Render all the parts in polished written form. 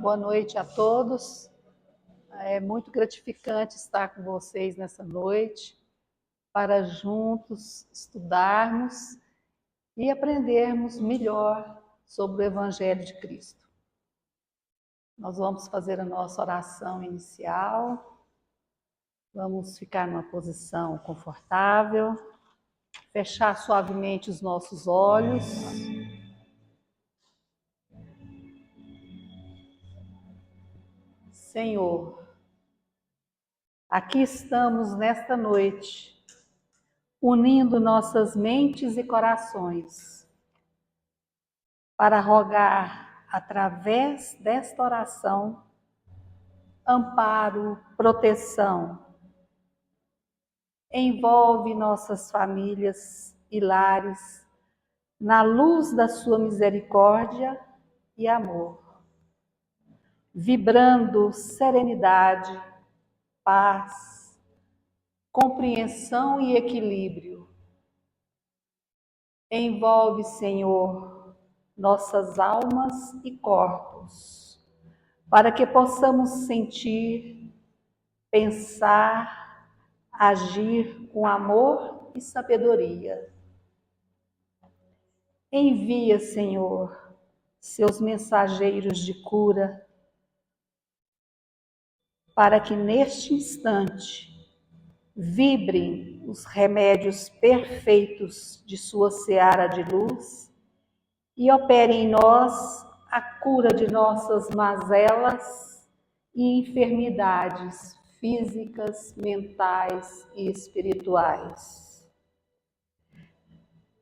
Boa noite a todos. É muito gratificante estar com vocês nessa noite para juntos estudarmos e aprendermos melhor sobre o Evangelho de Cristo. Nós vamos fazer a nossa oração inicial. Vamos ficar numa posição confortável, fechar suavemente os nossos olhos. Senhor, aqui estamos nesta noite, unindo nossas mentes e corações, para rogar, através desta oração, amparo, proteção. Envolve nossas famílias e lares na luz da sua misericórdia e amor, vibrando serenidade, paz, compreensão e equilíbrio. Envolve, Senhor, nossas almas e corpos, para que possamos sentir, pensar, agir com amor e sabedoria. Envia, Senhor, seus mensageiros de cura, para que neste instante vibrem os remédios perfeitos de sua seara de luz e operem em nós a cura de nossas mazelas e enfermidades físicas, mentais e espirituais.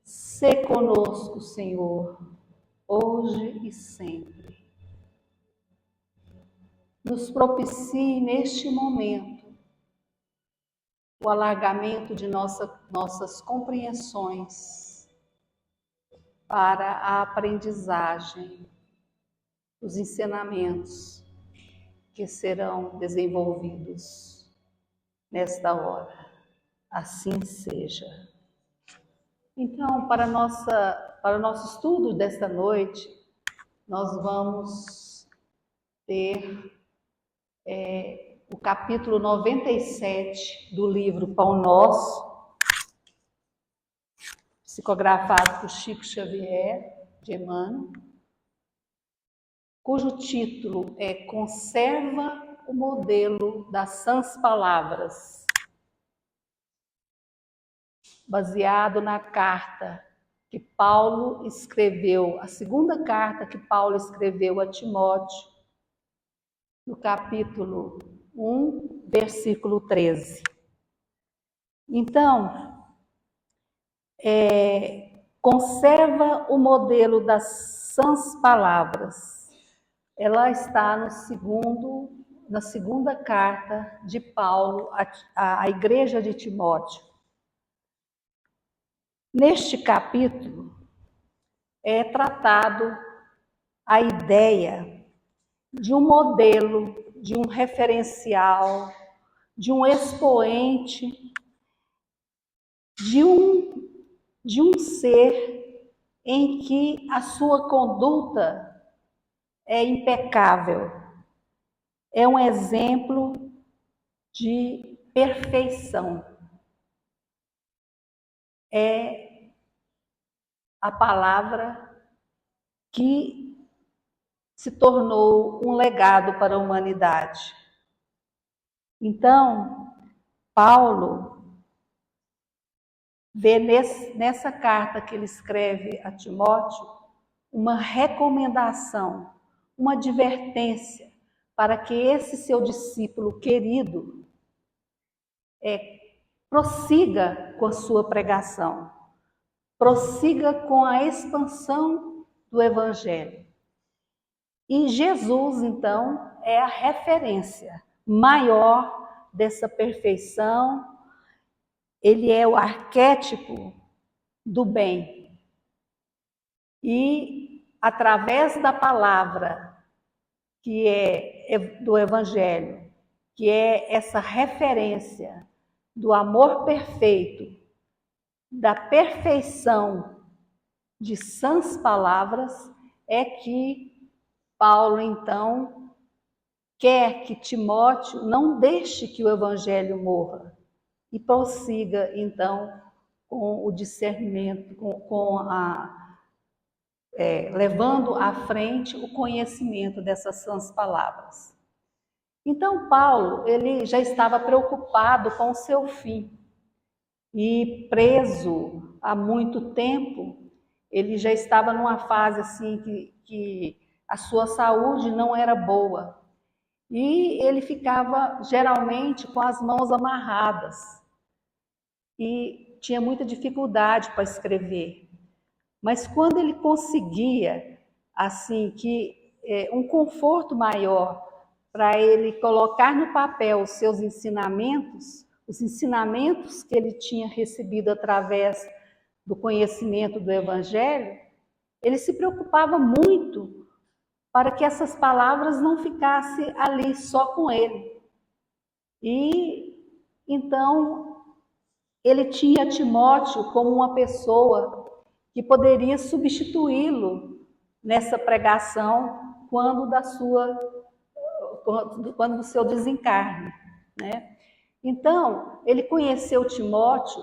Sê conosco, Senhor, hoje e sempre. Nos propicie neste momento o alargamento de nossas compreensões para a aprendizagem, os ensinamentos que serão desenvolvidos nesta hora. Assim seja. Então, para o nosso estudo desta noite, nós vamos ter o capítulo 97 do livro Pão Nosso, psicografado por Chico Xavier de Emmanuel, cujo título é Conserva o Modelo das Sãs Palavras, baseado na carta que Paulo escreveu, a segunda carta que Paulo escreveu a Timóteo, no capítulo 1, versículo 13. Então, conserva o modelo das sãs palavras. Ela está na segunda carta de Paulo à igreja de Timóteo. Neste capítulo é tratado a ideia de um modelo, de um referencial, de um expoente, de um ser em que a sua conduta é impecável. É um exemplo de perfeição. É a palavra que se tornou um legado para a humanidade. Então, Paulo vê nessa carta que ele escreve a Timóteo uma recomendação, uma advertência para que esse seu discípulo querido prossiga com a sua pregação, prossiga com a expansão do Evangelho. E Jesus, então, é a referência maior dessa perfeição. Ele é o arquétipo do bem. E, através da palavra, que é do Evangelho, que é essa referência do amor perfeito, da perfeição de sãs palavras, é que Paulo, então, quer que Timóteo não deixe que o evangelho morra e prossiga, então, com o discernimento, levando à frente o conhecimento dessas sãs palavras. Então, Paulo, ele já estava preocupado com o seu fim e preso há muito tempo, ele já estava numa fase assim que a sua saúde não era boa e ele ficava geralmente com as mãos amarradas e tinha muita dificuldade para escrever. Mas quando ele conseguia, assim, um conforto maior para ele colocar no papel os seus ensinamentos, os ensinamentos que ele tinha recebido através do conhecimento do Evangelho, ele se preocupava muito para que essas palavras não ficassem ali só com ele. E então ele tinha Timóteo como uma pessoa que poderia substituí-lo nessa pregação quando do seu desencarne, né? Então, ele conheceu Timóteo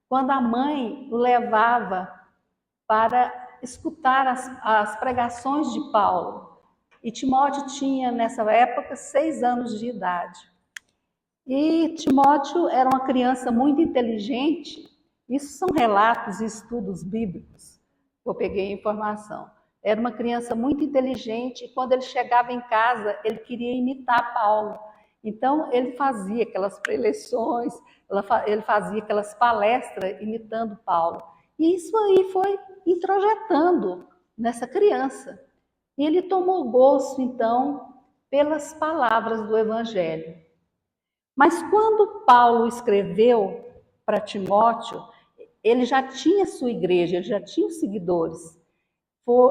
quando a mãe o levava para escutar as pregações de Paulo. E Timóteo tinha, nessa época, 6 anos de idade. E Timóteo era uma criança muito inteligente. Isso são relatos e estudos bíblicos que eu peguei a informação. Era uma criança muito inteligente e quando ele chegava em casa, ele queria imitar Paulo. Então, ele fazia aquelas preleções, ele fazia aquelas palestras imitando Paulo. E isso aí foi introjetando nessa criança. E ele tomou gosto, então, pelas palavras do Evangelho. Mas quando Paulo escreveu para Timóteo, ele já tinha sua igreja, ele já tinha os seguidores.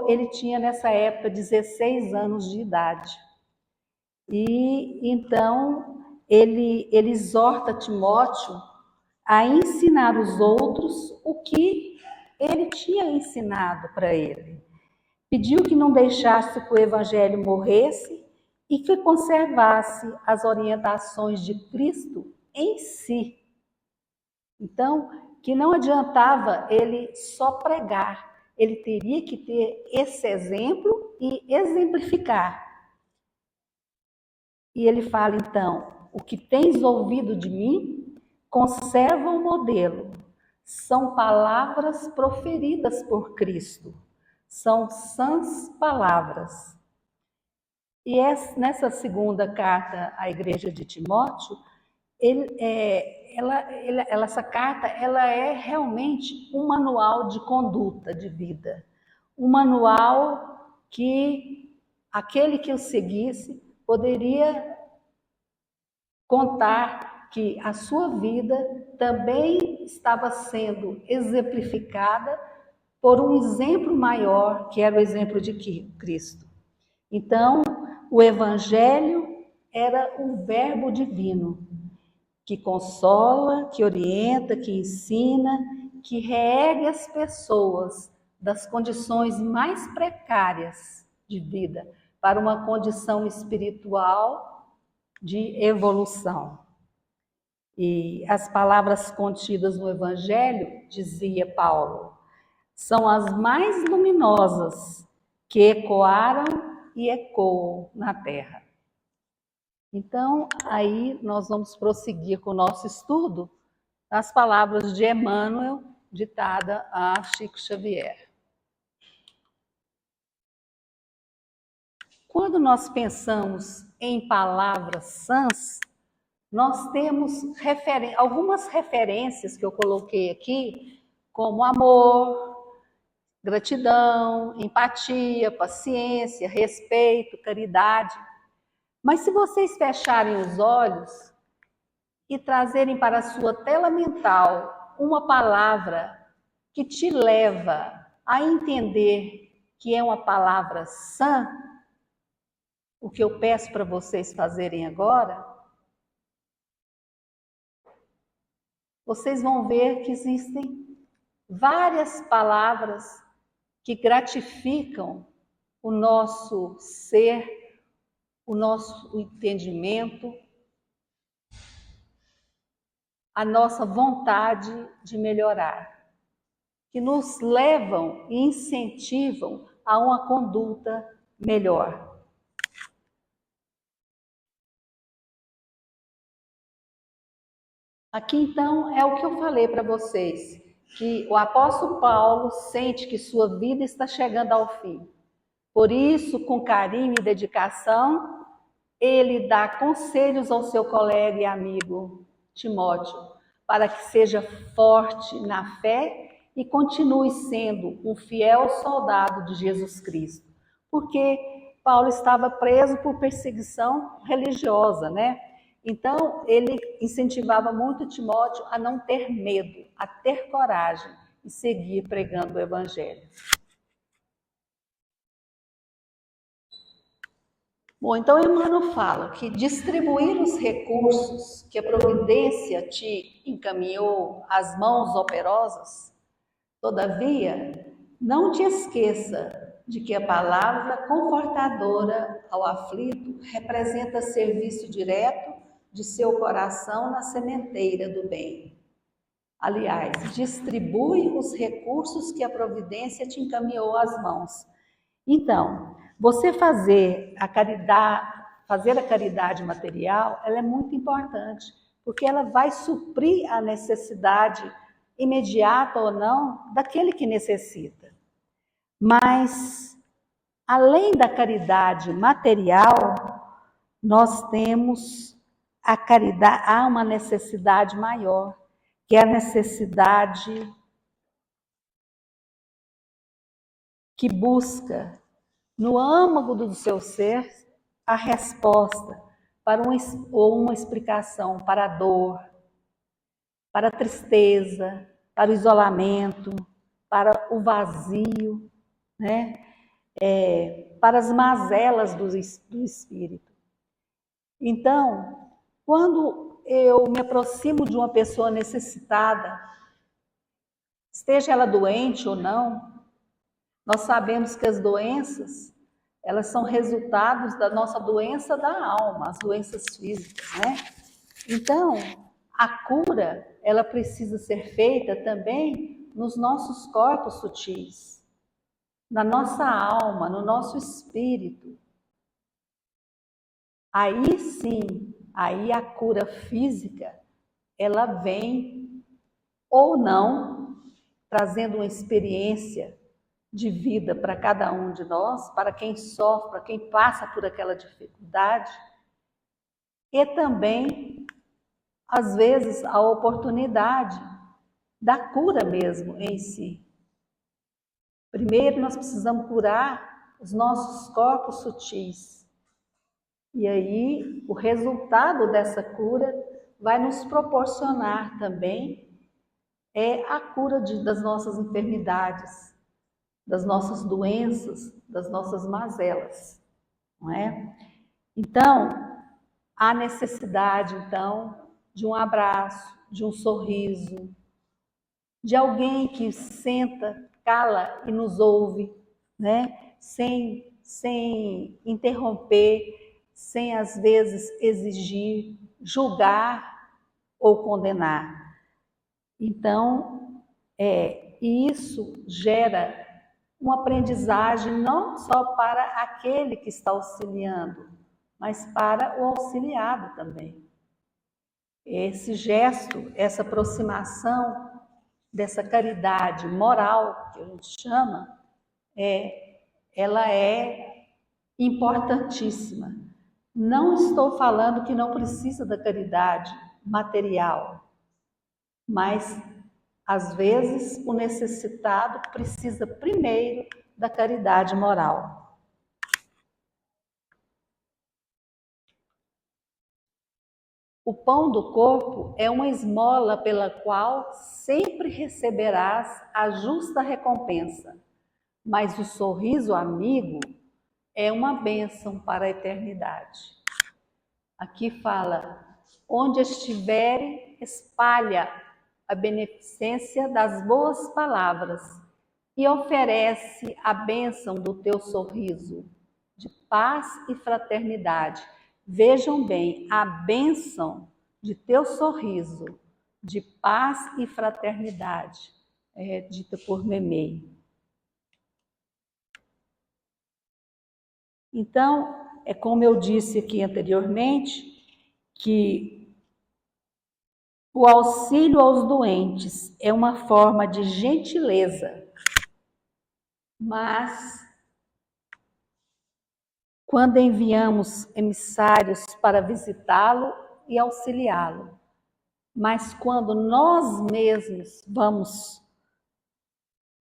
Ele tinha nessa época 16 anos de idade. E então ele exorta Timóteo a ensinar os outros o que ele tinha ensinado para ele. Pediu que não deixasse que o evangelho morresse e que conservasse as orientações de Cristo em si. Então, que não adiantava ele só pregar, ele teria que ter esse exemplo e exemplificar. E ele fala então: o que tens ouvido de mim, conserva o modelo. São palavras proferidas por Cristo, são sãs palavras. E nessa segunda carta à igreja de Timóteo, essa carta ela é realmente um manual de conduta de vida, um manual que aquele que o seguisse poderia contar que a sua vida também estava sendo exemplificada por um exemplo maior, que era o exemplo de Cristo. Então, o Evangelho era o verbo divino, que consola, que orienta, que ensina, que reergue as pessoas das condições mais precárias de vida para uma condição espiritual de evolução. E as palavras contidas no Evangelho, dizia Paulo, são as mais luminosas que ecoaram e ecoam na terra. Então, aí nós vamos prosseguir com o nosso estudo, as palavras de Emmanuel, ditada a Chico Xavier. Quando nós pensamos em palavras sãs, nós temos algumas referências que eu coloquei aqui, como amor, gratidão, empatia, paciência, respeito, caridade. Mas se vocês fecharem os olhos e trazerem para a sua tela mental uma palavra que te leva a entender que é uma palavra sã, o que eu peço para vocês fazerem agora, vocês vão ver que existem várias palavras que gratificam o nosso ser, o nosso entendimento, a nossa vontade de melhorar, que nos levam e incentivam a uma conduta melhor. Aqui então é o que eu falei para vocês, que o apóstolo Paulo sente que sua vida está chegando ao fim. Por isso, com carinho e dedicação, ele dá conselhos ao seu colega e amigo Timóteo, para que seja forte na fé e continue sendo um fiel soldado de Jesus Cristo. Porque Paulo estava preso por perseguição religiosa, né? Então, ele incentivava muito Timóteo a não ter medo, a ter coragem e seguir pregando o evangelho. Bom, então Emmanuel fala que distribuir os recursos que a providência te encaminhou às mãos operosas, todavia, não te esqueça de que a palavra confortadora ao aflito representa serviço direto de seu coração na sementeira do bem. Aliás, distribui os recursos que a providência te encaminhou às mãos. Então, você fazer a caridade material, ela é muito importante, porque ela vai suprir a necessidade imediata ou não daquele que necessita. Mas, além da caridade material, nós temos a caridade, há uma necessidade maior, que é a necessidade que busca no âmago do seu ser a resposta para uma explicação para a dor, para a tristeza, para o isolamento, para o vazio, né? Para as mazelas do espírito. Então, quando eu me aproximo de uma pessoa necessitada, esteja ela doente ou não, nós sabemos que as doenças, elas são resultados da nossa doença da alma, as doenças físicas, né? Então, a cura, ela precisa ser feita também nos nossos corpos sutis, na nossa alma, no nosso espírito. Aí sim, aí a cura física, ela vem ou não, trazendo uma experiência de vida para cada um de nós, para quem sofre, para quem passa por aquela dificuldade, e também, às vezes, a oportunidade da cura mesmo em si. Primeiro, nós precisamos curar os nossos corpos sutis. E aí, o resultado dessa cura vai nos proporcionar também a cura das nossas enfermidades, das nossas doenças, das nossas mazelas, não é? Então, há necessidade, então, de um abraço, de um sorriso, de alguém que senta, cala e nos ouve, né? Sem interromper, sem às vezes exigir, julgar ou condenar. Então, isso gera uma aprendizagem não só para aquele que está auxiliando, mas para o auxiliado também. Esse gesto, essa aproximação dessa caridade moral, que a gente chama, ela é importantíssima. Não estou falando que não precisa da caridade material, mas às vezes o necessitado precisa primeiro da caridade moral. O pão do corpo é uma esmola pela qual sempre receberás a justa recompensa, mas o sorriso amigo é uma bênção para a eternidade. Aqui fala, onde estiver, espalha a beneficência das boas palavras e oferece a bênção do teu sorriso, de paz e fraternidade. Vejam bem, a bênção de teu sorriso, de paz e fraternidade, é dita por Memei. Então, é como eu disse aqui anteriormente, que o auxílio aos doentes é uma forma de gentileza, mas quando enviamos emissários para visitá-lo e auxiliá-lo, mas quando nós mesmos vamos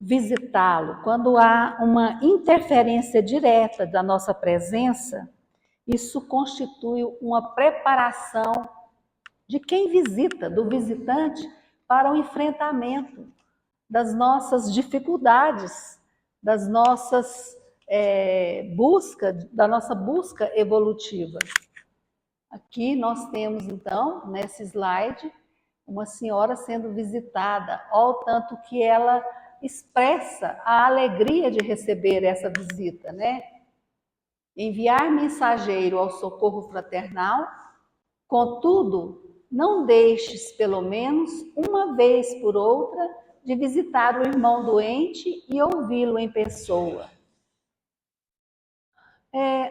visitá-lo, quando há uma interferência direta da nossa presença, isso constitui uma preparação de quem visita, do visitante, para o enfrentamento das nossas dificuldades, das nossas da nossa busca evolutiva. Aqui nós temos, então, nesse slide, uma senhora sendo visitada, olha o tanto que ela expressa a alegria de receber essa visita, né? Enviar mensageiro ao socorro fraternal, contudo, não deixes, pelo menos uma vez por outra, de visitar o irmão doente e ouvi-lo em pessoa.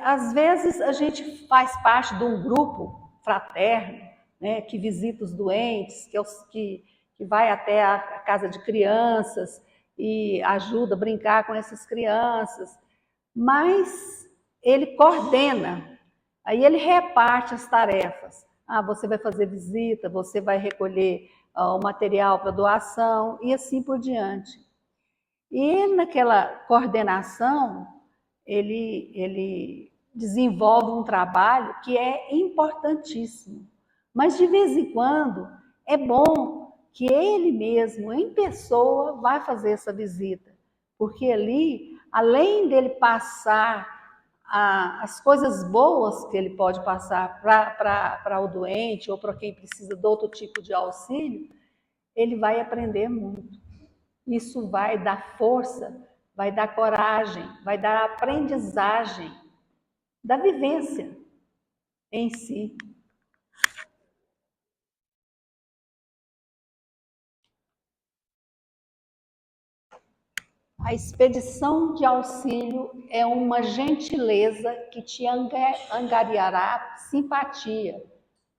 Às vezes a gente faz parte de um grupo fraterno, né, que visita os doentes, que vai até a casa de crianças e ajuda a brincar com essas crianças, mas ele coordena, aí ele reparte as tarefas. Você vai fazer visita, você vai recolher o material para doação e assim por diante. E naquela coordenação, ele desenvolve um trabalho que é importantíssimo. Mas de vez em quando é bom que ele mesmo, em pessoa, vá fazer essa visita. Porque ali, além dele passar as coisas boas que ele pode passar para o doente ou para quem precisa de outro tipo de auxílio, ele vai aprender muito. Isso vai dar força, vai dar coragem, vai dar aprendizagem da vivência em si. A expedição de auxílio é uma gentileza que te angariará simpatia.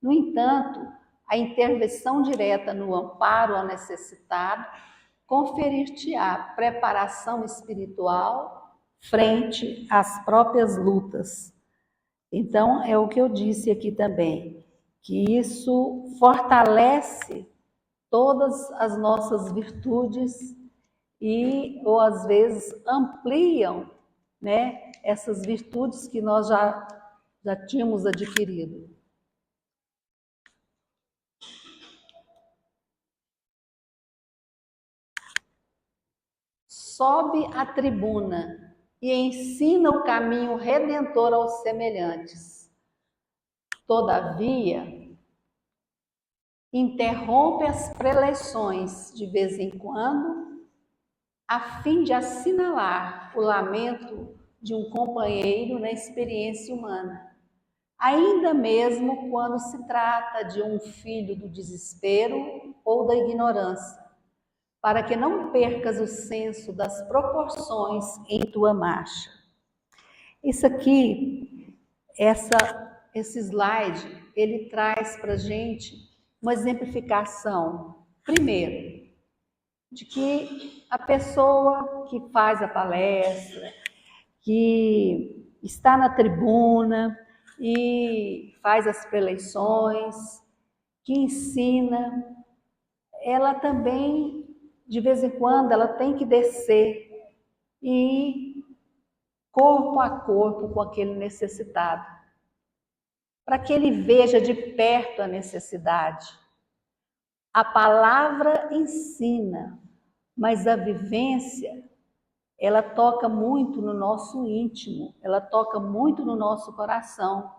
No entanto, a intervenção direta no amparo ao necessitado conferir-te-á preparação espiritual frente às próprias lutas. Então, é o que eu disse aqui também, que isso fortalece todas as nossas virtudes ou às vezes ampliam, né, essas virtudes que nós já tínhamos adquirido. Sobe a tribuna e ensina o caminho redentor aos semelhantes. Todavia, interrompe as preleções de vez em quando, a fim de assinalar o lamento de um companheiro na experiência humana, ainda mesmo quando se trata de um filho do desespero ou da ignorância, para que não percas o senso das proporções em tua marcha. Isso aqui, esse slide, ele traz para a gente uma exemplificação, primeiro, de que a pessoa que faz a palestra, que está na tribuna e faz as preleições, que ensina, ela também, de vez em quando, ela tem que descer e ir corpo a corpo com aquele necessitado, para que ele veja de perto a necessidade. A palavra ensina, mas a vivência, ela toca muito no nosso íntimo, ela toca muito no nosso coração.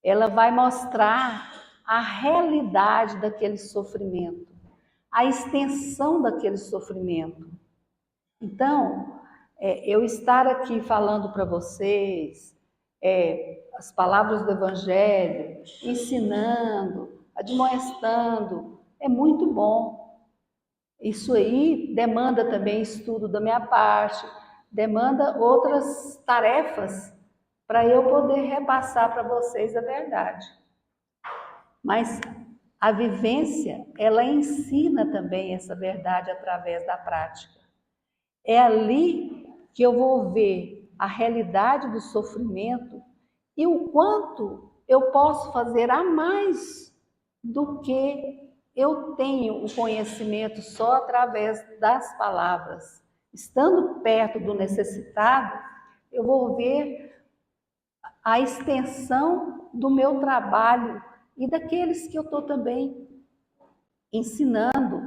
Ela vai mostrar a realidade daquele sofrimento, a extensão daquele sofrimento. Então, Eu estar aqui falando para vocês as palavras do Evangelho, ensinando, admoestando, é muito bom. Isso aí demanda também estudo da minha parte, demanda outras tarefas para eu poder repassar para vocês a verdade. Mas a vivência, ela ensina também essa verdade através da prática. É ali que eu vou ver a realidade do sofrimento e o quanto eu posso fazer a mais do que eu tenho o conhecimento só através das palavras. Estando perto do necessitado, eu vou ver a extensão do meu trabalho e daqueles que eu estou também ensinando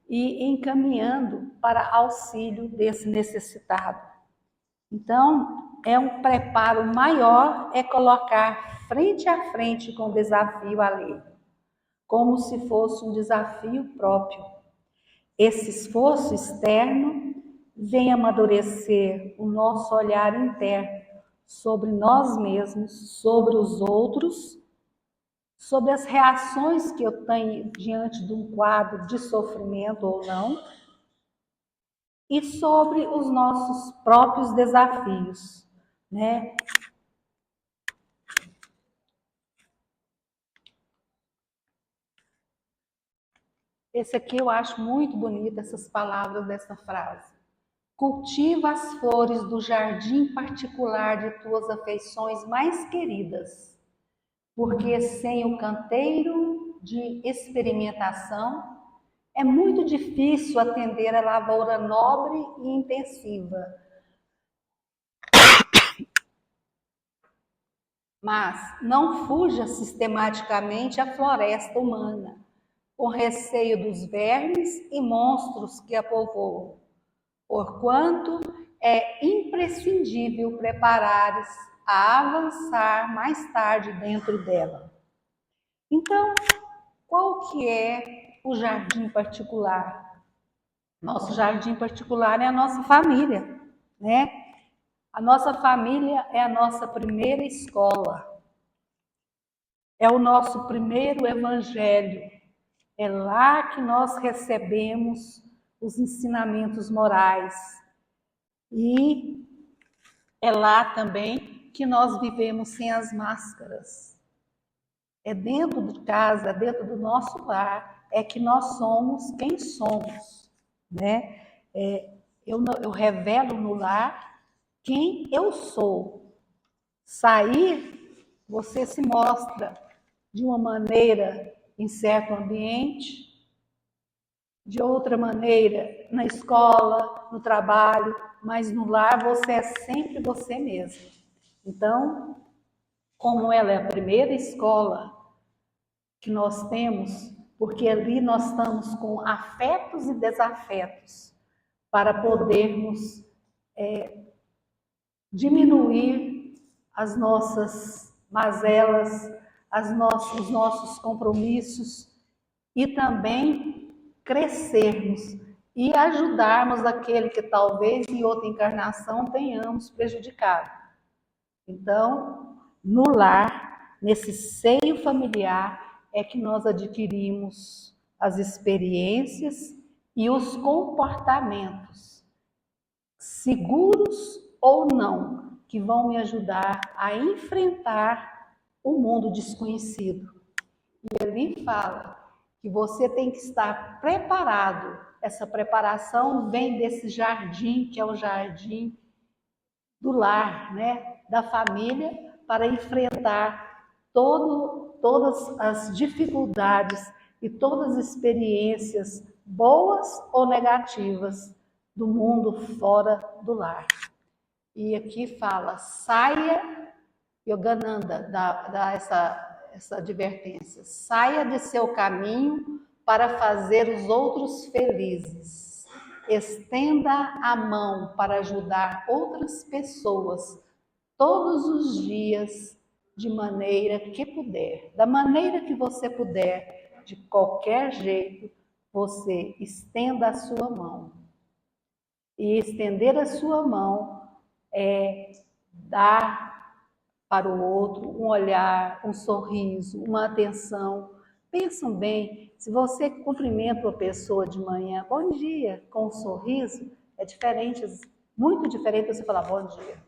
e encaminhando para auxílio desse necessitado. Então, é um preparo maior, é colocar frente a frente com o desafio alheio, como se fosse um desafio próprio. Esse esforço externo vem amadurecer o nosso olhar interno sobre nós mesmos, sobre os outros, sobre as reações que eu tenho diante de um quadro de sofrimento ou não, e sobre os nossos próprios desafios, né? Esse aqui eu acho muito bonito, essas palavras dessa frase. Cultiva as flores do jardim particular de tuas afeições mais queridas, porque sem o canteiro de experimentação é muito difícil atender a lavoura nobre e intensiva. Mas não fuja sistematicamente à floresta humana, com receio dos vermes e monstros que a povoam, porquanto é imprescindível preparares a avançar mais tarde dentro dela. Então, qual que é o jardim particular? Nosso jardim particular é a nossa família, né? A nossa família é a nossa primeira escola, é o nosso primeiro evangelho. É lá que nós recebemos os ensinamentos morais. E é lá também que nós vivemos sem as máscaras. É dentro de casa, dentro do nosso lar, é que nós somos quem somos, né? Eu revelo no lar quem eu sou. Sair, você se mostra de uma maneira em certo ambiente, de outra maneira na escola, no trabalho, mas no lar você é sempre você mesmo. Então, como ela é a primeira escola que nós temos, porque ali nós estamos com afetos e desafetos para podermos diminuir as nossas mazelas, os nossos compromissos e também crescermos e ajudarmos aquele que talvez em outra encarnação tenhamos prejudicado. Então, no lar, nesse seio familiar, é que nós adquirimos as experiências e os comportamentos, seguros ou não, que vão me ajudar a enfrentar o mundo desconhecido. E ali fala que você tem que estar preparado. Essa preparação vem desse jardim, que é o jardim do lar, né? Da família, para enfrentar todas as dificuldades e todas as experiências, boas ou negativas, do mundo fora do lar. E aqui fala, saia, Yogananda dá essa advertência, saia de seu caminho para fazer os outros felizes. Estenda a mão para ajudar outras pessoas todos os dias, de maneira que puder. Da maneira que você puder, de qualquer jeito, você estenda a sua mão. E estender a sua mão é dar para o outro um olhar, um sorriso, uma atenção. Pensam bem, se você cumprimenta uma pessoa de manhã, bom dia, com um sorriso, é diferente, muito diferente você falar bom dia.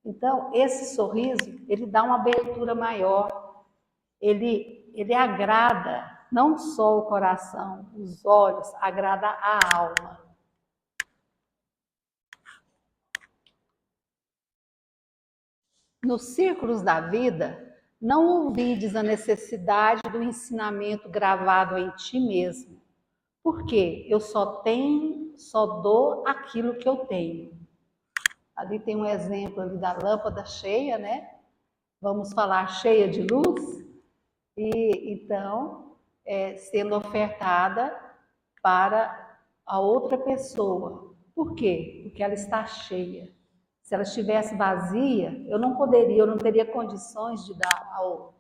Então, esse sorriso, ele dá uma abertura maior, ele agrada não só o coração, os olhos, agrada a alma. Nos círculos da vida, não ouvides a necessidade do ensinamento gravado em ti mesmo. Por quê? Eu só dou aquilo que eu tenho. Ali tem um exemplo ali da lâmpada cheia, né? Vamos falar cheia de luz, e então sendo ofertada para a outra pessoa. Por quê? Porque ela está cheia. Se ela estivesse vazia, eu não teria condições de dar a outra.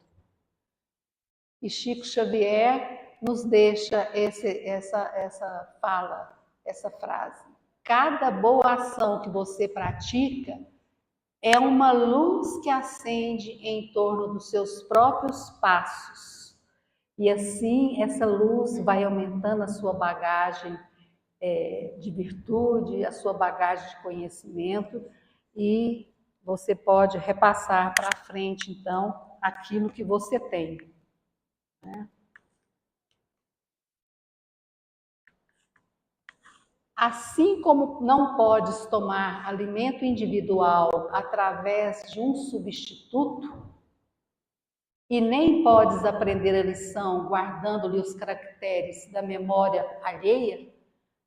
E Chico Xavier nos deixa essa fala, essa frase. Cada boa ação que você pratica é uma luz que acende em torno dos seus próprios passos. E assim essa luz vai aumentando a sua bagagem de virtude, a sua bagagem de conhecimento, e você pode repassar para frente, então, aquilo que você tem. Né? Assim como não podes tomar alimento individual através de um substituto, e nem podes aprender a lição guardando-lhe os caracteres da memória alheia,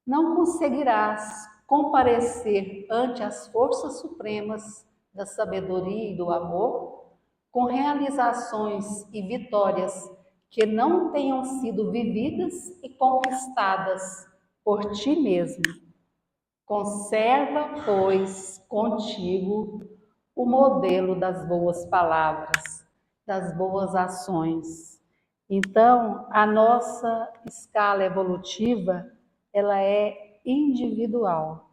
não conseguirás comparecer ante as forças supremas da sabedoria e do amor com realizações e vitórias que não tenham sido vividas e conquistadas por ti mesmo. Conserva, pois, contigo o modelo das boas palavras, das boas ações. Então, a nossa escala evolutiva, ela é individual.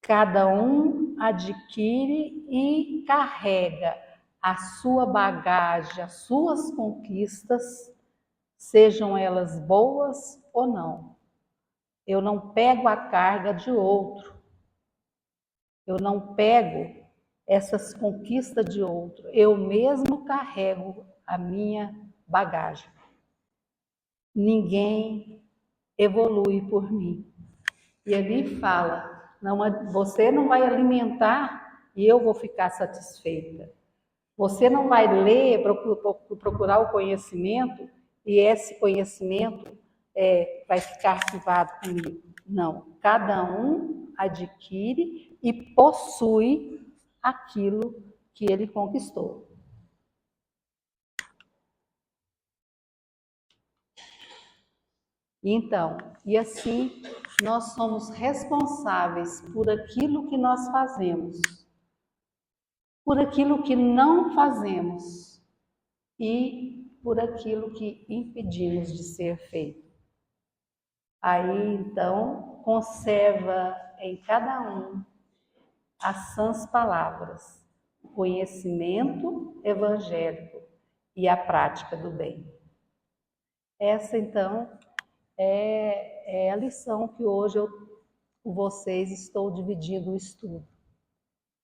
Cada um adquire e carrega a sua bagagem, as suas conquistas, sejam elas boas ou não. Eu não pego a carga de outro. Eu não pego essas conquistas de outro. Eu mesmo carrego a minha bagagem. Ninguém evolui por mim. E ali fala, não, você não vai alimentar e eu vou ficar satisfeita. Você não vai ler, procurar o conhecimento e esse conhecimento vai ficar arquivado comigo. Não, cada um adquire e possui aquilo que ele conquistou. Então, e assim, nós somos responsáveis por aquilo que nós fazemos, por aquilo que não fazemos e por aquilo que impedimos de ser feito. Aí, então, conserva em cada um as sãs palavras, o conhecimento evangélico e a prática do bem. Essa, então, é a lição que hoje eu com vocês estou dividindo o estudo.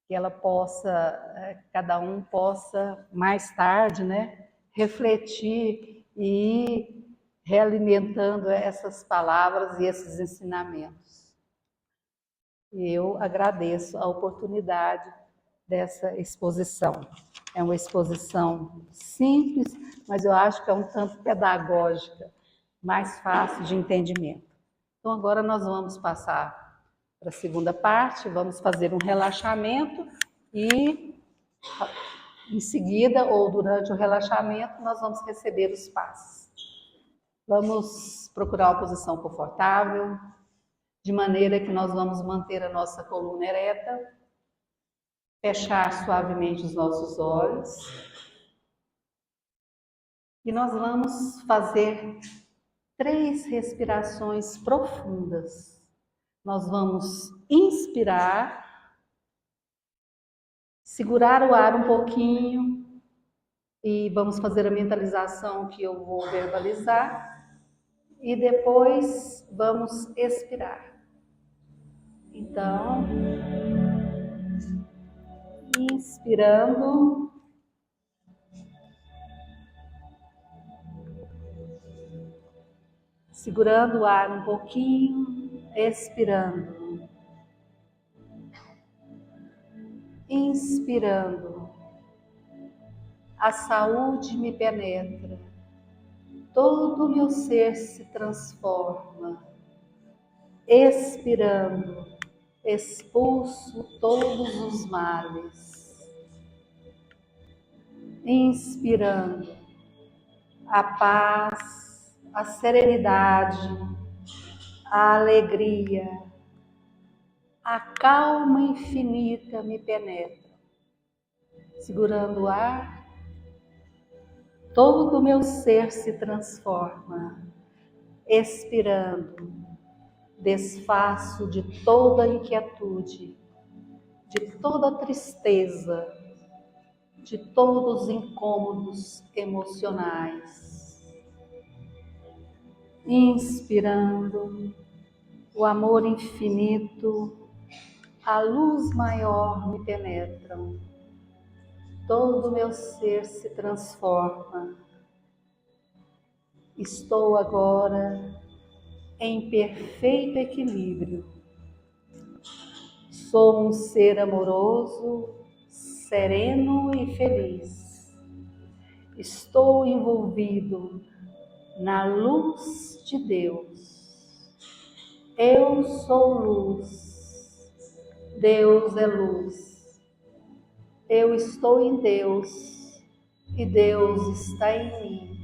Que ela possa, cada um possa mais tarde, né, refletir e ir realimentando essas palavras e esses ensinamentos. E eu agradeço a oportunidade dessa exposição. É uma exposição simples, mas eu acho que é um tanto pedagógica, mais fácil de entendimento. Então agora nós vamos passar para a segunda parte, vamos fazer um relaxamento e em seguida ou durante o relaxamento nós vamos receber os passos. Vamos procurar uma posição confortável, de maneira que nós vamos manter a nossa coluna ereta, fechar suavemente os nossos olhos e nós vamos fazer 3 respirações profundas. Nós vamos inspirar, segurar o ar um pouquinho e vamos fazer a mentalização que eu vou verbalizar e depois vamos expirar. Então, inspirando, segurando o ar um pouquinho, expirando, inspirando. A saúde me penetra, todo o meu ser se transforma. Expirando, expulso todos os males. Inspirando, a paz, a serenidade, a alegria, a calma infinita me penetra. Segurando o ar, todo o meu ser se transforma. Expirando, desfaço de toda inquietude, de toda tristeza, de todos os incômodos emocionais. Inspirando, o amor infinito, a luz maior me penetram. Todo o meu ser se transforma. Estou agora em perfeito equilíbrio. Sou um ser amoroso, sereno e feliz. Estou envolvido na luz de Deus. Eu sou luz. Deus é luz. Eu estou em Deus e Deus está em mim.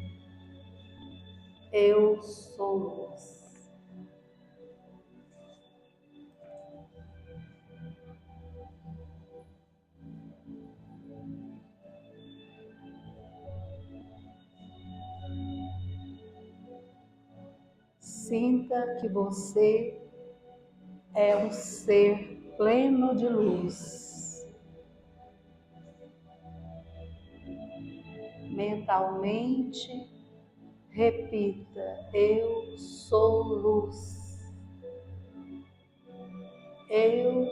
Eu sou luz. Sinta que você é um ser pleno de luz. Mentalmente, repita: eu sou luz. Eu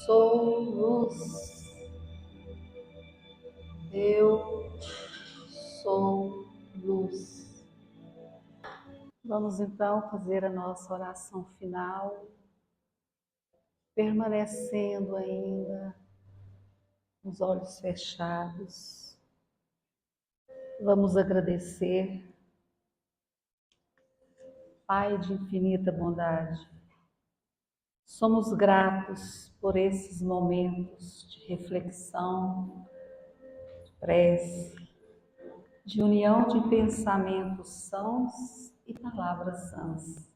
sou luz. Eu sou luz. Vamos então fazer a nossa oração final, permanecendo ainda com os olhos fechados. Vamos agradecer, Pai de infinita bondade. Somos gratos por esses momentos de reflexão, de prece, de união de pensamentos sãos e palavras sãs.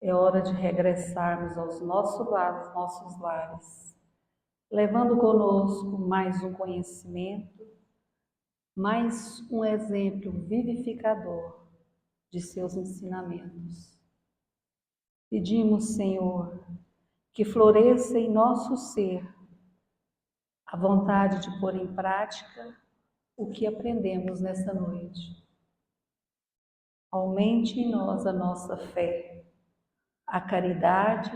É hora de regressarmos aos nossos lares, levando conosco mais um conhecimento, mais um exemplo vivificador de seus ensinamentos. Pedimos, Senhor, que floresça em nosso ser a vontade de pôr em prática o que aprendemos nessa noite. Aumente em nós a nossa fé, a caridade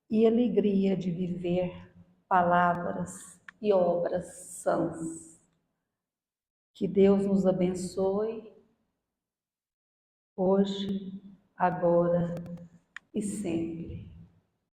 e a alegria de viver palavras e obras sãs. Que Deus nos abençoe hoje, agora e sempre.